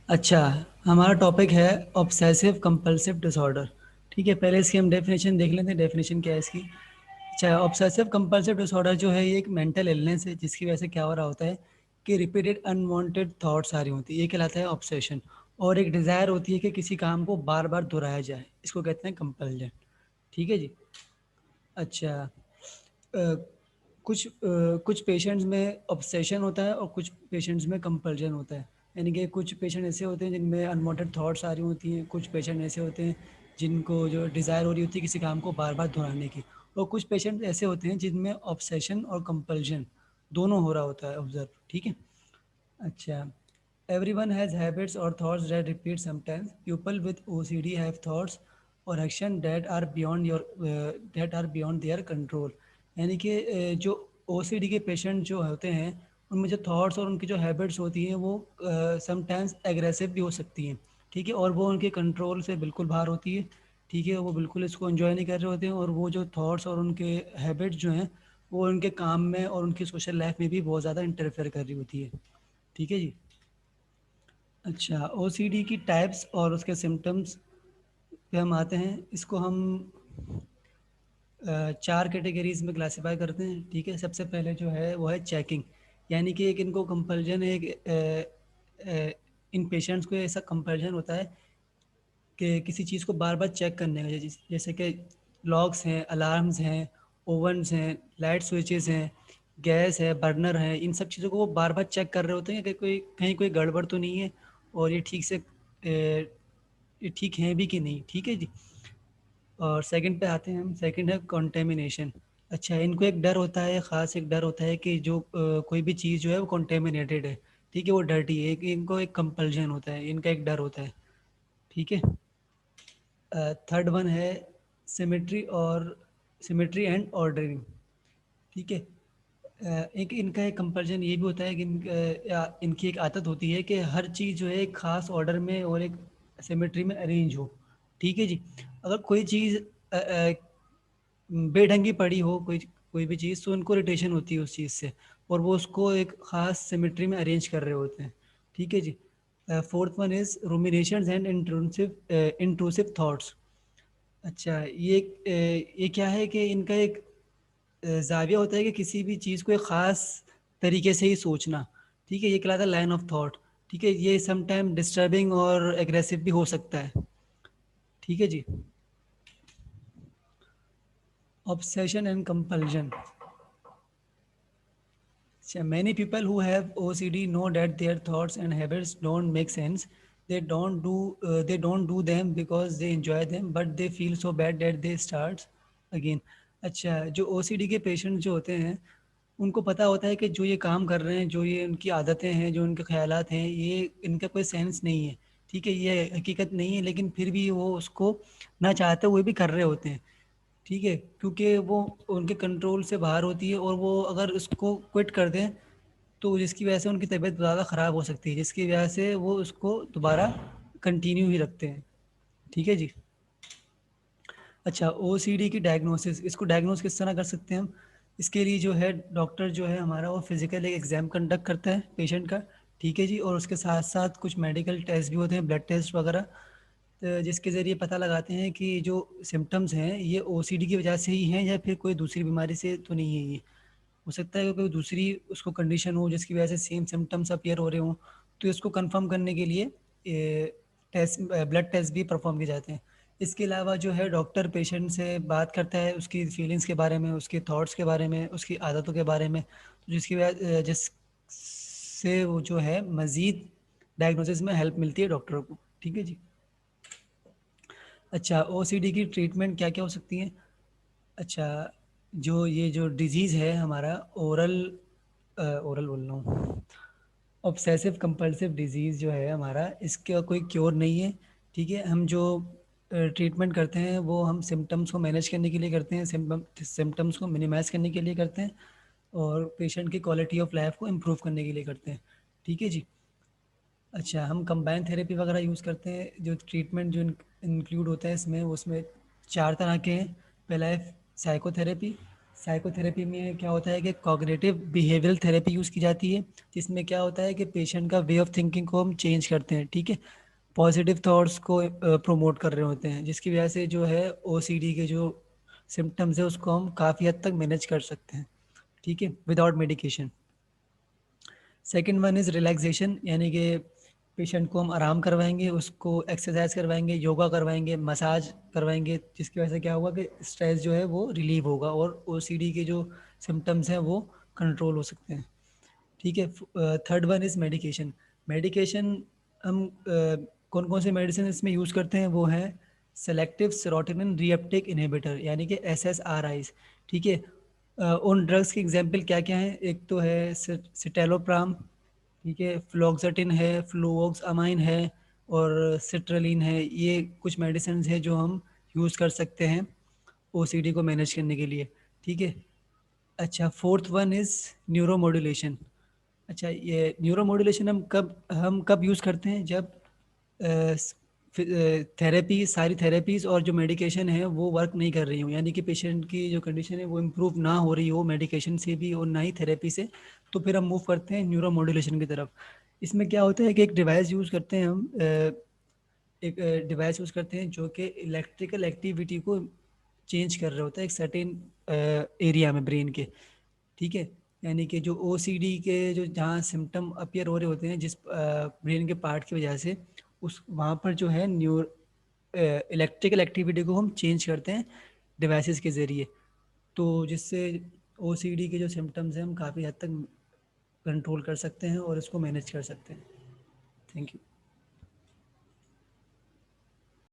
अच्छा, हमारा टॉपिक है ऑब्सेसिव कंपल्सिव डिसऑर्डर। ठीक है, पहले इसकी हम डेफिनेशन देख लेते हैं। डेफिनेशन क्या है इसकी? अच्छा, ऑब्सेसिव कंपल्सिव डिसऑर्डर जो है ये एक मेंटल इलनेस है जिसकी वजह से क्या हो रहा होता है कि रिपीटेड अनवांटेड थॉट्स आ रही होती है। ये कहलाता है ऑब्सेशन। और एक डिज़ायर होती है कि किसी काम को बार बार दोहराया जाए, इसको कहते हैं कंपल्जन। ठीक है जी। अच्छा, कुछ पेशेंट्स में ऑब्सेशन होता है और कुछ पेशेंट्स में कंपल्जन होता है। यानी कि कुछ पेशेंट ऐसे होते हैं जिनमें अनवांटेड थॉट्स आ रही होती हैं, कुछ पेशेंट ऐसे होते हैं जिनको जो डिज़ायर हो रही होती है किसी काम को बार बार दोहराने की, और कुछ पेशेंट ऐसे होते हैं जिनमें ऑब्सेशन और कंपल्जन दोनों हो रहा होता है। ऑब्जर्व। ठीक है। अच्छा, everyone has habits or thoughts that repeat sometimes. People with OCD have thoughts or action that are beyond their control. यानी कि जो OCD के पेशेंट जो होते हैं उनमें जो थॉट्स और उनकी जो हैबिट्स होती हैं वो समटाइम्स एग्रेसिव भी हो सकती हैं। ठीक है, और वो उनके कंट्रोल से बिल्कुल बाहर होती है। ठीक है, वो बिल्कुल इसको एंजॉय नहीं कर रहे होते हैं, और वो जो थॉट्स और उनके हैबिट्स जो हैं वो उनके काम में और उनकी सोशल लाइफ में भी बहुत ज़्यादा इंटरफेयर कर रही होती है। ठीक है जी। अच्छा, ओसीडी की टाइप्स और उसके सिम्टम्स पे हम आते हैं। इसको हम चार कैटेगरीज में क्लासिफाई करते हैं। ठीक है, सबसे पहले जो है वो है चेकिंग। यानी कि एक इनको कंपल्जन है, इन पेशेंट्स को ऐसा कंपल्जन होता है कि किसी चीज़ को बार बार चेक करने का। जैसे कि लॉक्स हैं, अलार्म्स हैं, ओवन्स हैं, लाइट स्विचेस हैं, गैस है, बर्नर है, इन सब चीज़ों को वो बार बार चेक कर रहे होते हैं कि कोई कहीं कोई गड़बड़ तो नहीं है, और ये ठीक से ये ठीक है भी कि नहीं। ठीक है जी। और सेकंड पे आते हैं हम। सेकंड है कंटेमिनेशन। अच्छा, इनको एक डर होता है, ख़ास एक डर होता है कि जो कोई भी चीज़ जो है वो कंटेमिनेटेड है। ठीक है, वो डर्टी है। इनको एक कंपल्जन होता है, इनका एक डर होता है। ठीक है। थर्ड वन है सिमेट्री एंड ऑर्डरिंग। ठीक है। एक इनका एक कंपल्जन ये भी होता है कि इनकी एक आदत होती है कि हर चीज़ जो है एक खास ऑर्डर में और एक सिमेट्री में अरेंज हो। ठीक है जी। अगर कोई चीज़ बेढंगी पड़ी हो, कोई कोई भी चीज़, तो उनको इरिटेशन होती है उस चीज़ से, और वो उसको एक खास सिमेट्री में अरेंज कर रहे होते हैं। ठीक है जी। Fourth one is ruminations and intrusive thoughts. अच्छा, ये क्या है कि इनका एक जाविया होता है कि किसी भी चीज़ को एक ख़ास तरीके से ही सोचना। ठीक है, ये कहलाता है लाइन ऑफ थॉट। ठीक है, ये समटाइम डिस्टर्बिंग और एग्रेसिव भी हो सकता है। ठीक है जी। Obsession and compulsion. So many people who have OCD know that their thoughts and habits don't make sense. They don't do them because they enjoy them, but they feel so bad that they start again. अच्छा, जो OCD के patient जो होते हैं उनको पता होता है कि जो ये काम कर रहे हैं, जो ये उनकी आदतें हैं, जो उनके ख़यालात हैं, ये इनका कोई सेंस नहीं है। ठीक है, ये हकीकत नहीं है, लेकिन फिर भी वो उसको ना चाहते हुए भी कर रहे होते हैं। ठीक है, क्योंकि वो उनके कंट्रोल से बाहर होती है, और वो अगर उसको क्विट कर दें तो जिसकी वजह से उनकी तबीयत ज़्यादा ख़राब हो सकती है, जिसकी वजह से वो उसको दोबारा कंटिन्यू ही रखते हैं। ठीक है जी। अच्छा, ओसीडी की डायग्नोसिस, इसको डायग्नोस किस तरह कर सकते हैं हम? इसके लिए जो है डॉक्टर जो है हमारा वो फिजिकल एक एग्ज़ाम कंडक्ट करता है पेशेंट का। ठीक है जी, और उसके साथ साथ कुछ मेडिकल टेस्ट भी होते हैं, ब्लड टेस्ट वगैरह, तो जिसके ज़रिए पता लगाते हैं कि जो सिम्टम्स हैं ये ओसीडी की वजह से ही हैं या फिर कोई दूसरी बीमारी से तो नहीं है ये। हो सकता है कि कोई दूसरी उसको कंडीशन हो जिसकी वजह से सेम सिम्टम्स अपीयर हो रहे हों, तो इसको कंफर्म करने के लिए टेस्ट, ब्लड टेस्ट भी परफॉर्म किए जाते हैं। इसके अलावा जो है डॉक्टर पेशेंट से बात करता है उसकी फीलिंग्स के बारे में, उसके थॉट्स के बारे में, उसकी आदतों के बारे में, तो जिससे वो जो है मज़ीद डायग्नोसिस में हेल्प मिलती है डॉक्टरों को। ठीक है जी। अच्छा, ओसीडी की ट्रीटमेंट क्या क्या हो सकती है? अच्छा, जो डिजीज़ है हमारा ओरल बोल रहा हूँ, ऑब्सेसिव कंपल्सिव डिजीज़ जो है हमारा, इसका कोई क्योर नहीं है। ठीक है, हम जो ट्रीटमेंट करते हैं वो हम सिम्टम्स को मैनेज करने के लिए करते हैं, सिम्टम्स को मिनिमाइज़ करने के लिए करते हैं, और पेशेंट की क्वालिटी ऑफ लाइफ को इम्प्रूव करने के लिए करते हैं। ठीक है जी। अच्छा, हम कंबाइन थेरेपी वगैरह यूज़ करते हैं। जो ट्रीटमेंट जो इंक्लूड होता है इसमें, उसमें चार तरह के हैं। पहला है साइकोथेरेपी, साइकोथेरेपी में क्या होता है कि कॉग्निटिव बिहेवियरल थेरेपी यूज़ की जाती है, जिसमें क्या होता है कि पेशेंट का वे ऑफ थिंकिंग को हम चेंज करते हैं, ठीक है। पॉजिटिव थॉट्स को प्रमोट कर रहे होते हैं, जिसकी वजह से जो है ओसीडी के जो सिम्टम्स है उसको हम काफ़ी हद तक मैनेज कर सकते हैं, ठीक है, without medication. Second one is relaxation, यानी कि पेशेंट को हम आराम करवाएंगे, उसको एक्सरसाइज करवाएंगे, योगा करवाएंगे, मसाज करवाएंगे, जिसकी वजह से क्या होगा कि स्ट्रेस जो है वो रिलीव होगा और ओसीडी के जो सिम्टम्स हैं वो कंट्रोल हो सकते हैं, ठीक है। Third one is medication. Medication हम कौन कौन से मेडिसिन इसमें यूज़ करते हैं, वो है सेलेक्टिव सेरोटोनिन रीअपटेक इनहिबिटर, यानी कि SSRIs, ठीक है। उन ड्रग्स के एग्जांपल क्या क्या हैं, एक तो है सिटेलोप्राम, ठीक है, फ्लोक्सेटिन है, फ्लूओक्सामाइन है और सिट्रलिन है। ये कुछ मेडिसिन है जो हम यूज़ कर सकते हैं ओसीडी को मैनेज करने के लिए, ठीक है। अच्छा, फोर्थ वन इज़ न्यूरोमोड्यूलेशन। अच्छा, ये न्यूरोमोड्यूलेशन हम कब यूज़ करते हैं, जब थेरेपी सारी थेरेपीज और जो मेडिकेशन है वो वर्क नहीं कर रही हो, यानी कि पेशेंट की जो कंडीशन है वो इम्प्रूव ना हो रही हो मेडिकेशन से भी और ना ही थेरेपी से, तो फिर हम मूव करते हैं न्यूरोमोड्यूलेशन की तरफ। इसमें क्या होता है कि एक डिवाइस यूज़ करते हैं हम, एक डिवाइस यूज़ करते हैं जो कि इलेक्ट्रिकल एक्टिविटी को चेंज कर रहा होता है एक सर्टेन एरिया में ब्रेन के, ठीक है। यानी कि जो ओसीडी के जो जहाँ सिम्टम अपीयर हो रहे होते हैं जिस ब्रेन के पार्ट की वजह से, उस वहाँ पर जो है इलेक्ट्रिकल एक्टिविटी को हम चेंज करते हैं डिवाइसेस के ज़रिए, तो जिससे ओसीडी के जो सिम्टम्स हैं हम काफ़ी हद तक कंट्रोल कर सकते हैं और इसको मैनेज कर सकते हैं। Thank you.